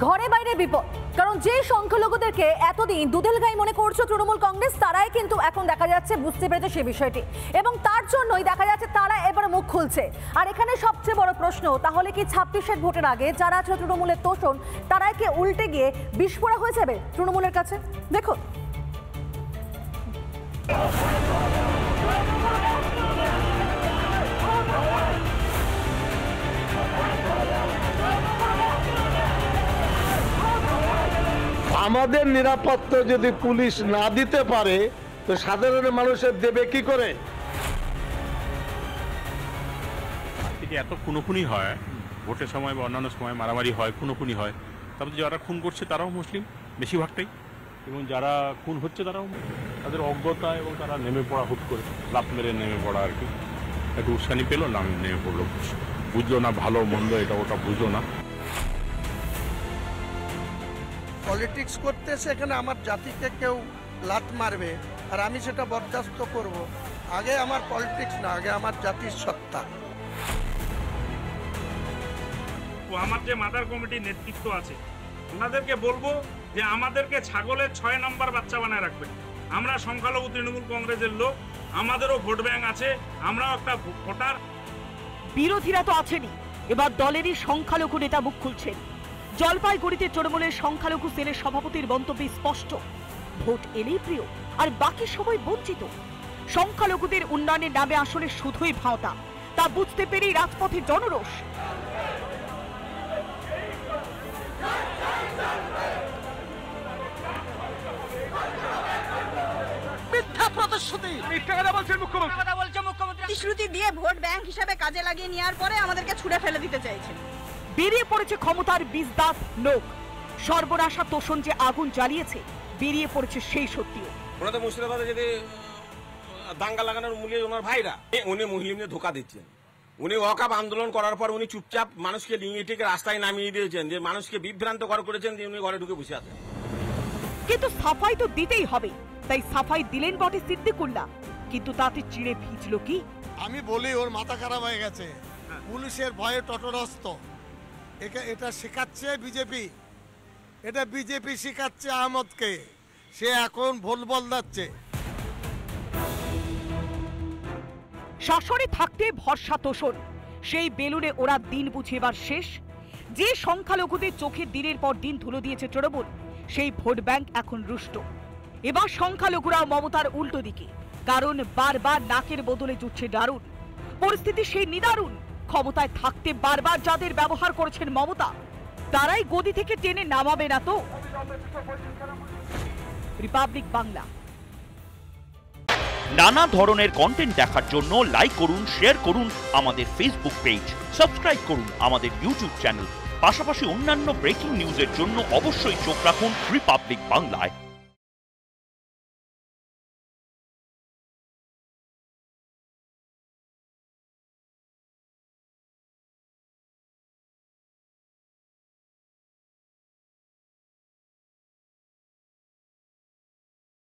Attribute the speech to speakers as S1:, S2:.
S1: ঘরে বাইরে বিপদ, কারণ যে সংখ্যালঘুদেরকে এতদিন দুধেল গাই মনে করছো তৃণমূল কংগ্রেস, তারাই কিন্তু এখন দেখা যাচ্ছে বুঝতে পেরেছে সেই বিষয়টি, এবং তার জন্যই দেখা যাচ্ছে তারা এবার মুখ খুলছে। আর এখানে সবচেয়ে বড় প্রশ্ন, তাহলে কি 26-এর ভোটের আগে যারা আছে তৃণমূলের তোষণ, তারাই কি উল্টে গিয়ে বিস্ফোরা হয়ে যাবে তৃণমূলের কাছে? দেখুন,
S2: আমাদের নিরাপত্তা যদি পুলিশ না দিতে পারে তো সাধারণ মানুষের দেবে কি করে?
S3: এত খুনোখুনি হয় ভোটের সময় বা অন্যান্য সময়, মারামারি হয়, খুনোখুনি হয়, তারপরে যারা খুন করছে তারাও মুসলিম বেশিরভাগটাই, এবং যারা খুন হচ্ছে তারাও তাদের অজ্ঞতা, এবং তারা নেমে পড়া হুট করে লাফ মেরে নেমে পড়া আর কি, একটু উস্কানি পেলো না নেমে পড়লো, বুঝলো না ভালো মন্দ এটা ওটা বুঝলো না।
S4: পলিটিক্স করতে সেখানে আমার জাতিকে কেউ লাত মারবে আর আমি সেটা বরদাস্ত করব। আগে আমার পলিটিক্স না, আগে আমার জাতির সত্তা।
S5: আমার যে মাদার কমিটির নেতৃত্ব আছে ওনাদেরকে বলবো যে আমাদেরকে ছাগলের 6 নম্বর বাচ্চা বানায় রাখবেন। আমরা সংখ্যালঘু তৃণমূল কংগ্রেসের লোক, আমাদেরও ভোট ব্যাংক আছে, আমরাও একটা ভোটার।
S6: বিরোধীরা তো আছেনই, এবার দলেরই সংখ্যালঘু নেতা মুখ খুলছেন। জলপাইগুড়িতে তৃণমূলের সংখ্যালঘু সেলের সভাপতির মন্তব্য স্পষ্ট, ভোট এলেই প্রিয় আর বাকি সময় বঞ্চিত। সংখ্যালঘুদের উন্নয়নের নামে আসলে শুধুই ভাওতা, তা বুঝতে পেরেই রাজপথে জনরোষ।
S7: প্রতিশ্রুতি দিয়ে ভোট ব্যাংক হিসেবে কাজে লাগিয়ে নেওয়ার পরে আমাদেরকে ছুড়ে ফেলে দিতে চাইছেন।
S6: বেরিয়ে পড়েছে ক্ষমতার বীজদাত লোক, সর্বনাশা তোষণ যে আগুন জ্বালিয়েছে বেরিয়ে পড়েছে সেই সত্যিও।
S8: ওনাদের মুর্শিদাবাদে যদি দাঙ্গা লাগানোর মূল্যে ওনার ভাইরা, উনি মুসলিমদের ধোকা দিচ্ছেন। উনি ওয়াকআপ আন্দোলন করার পর উনি চুপচাপ মানুষকে নিয়ে ঠিক রাস্তায় নামিয়ে দিয়েছেন, যে মানুষকে বিভ্রান্ত করেছেন যে উনি ঘরে ঢুকে বসে আছেন।
S6: কিন্তু সাফাই তো দিতেই হবে, তাই সাফাই দিলেন বটে সিদ্দিকুল্লাহ, কিন্তু তাতে চিড়ে ভিজলো কি?
S4: আমি বলি ওর মাথা খারাপ হয়ে গেছে, পুলিশের ভয়ে তটরস্ত। এটা শেখাচ্ছে বিজেপি, এটা বিজেপি শেখাচ্ছে আহমদকে, সে এখন ভুল বলদাচ্ছে।
S6: শাসনে থাকতে ভরসা তোষণ, সেই বেলুনে ওরা দিন বুঝেবার শেষ। যে সংখ্যালঘুদের চোখে দিনের পর দিন ধুলো দিয়েছে তৃণমূল, সেই ভোট ব্যাংক এখন রুষ্ট। এবার সংখ্যালঘুরাও মমতার উল্টো দিকে, কারণ বারবার নাকের বদলে জুটছে দারুণ পরিস্থিতি, সেই নিদারুণ। ক্ষমতায় থাকতে বারবার যাদের ব্যবহার করেছেন মমতা, তারাই গদি থেকে টেনে নামাবে না তো? রিপাবলিক বাংলা।
S9: নানা ধরনের কন্টেন্ট দেখার জন্য লাইক করুন, শেয়ার করুন আমাদের ফেসবুক পেজ, সাবস্ক্রাইব করুন আমাদের ইউটিউব চ্যানেল। পাশাপাশি অন্যান্য ব্রেকিং নিউজের জন্য অবশ্যই চোখ রাখুন রিপাবলিক বাংলায়।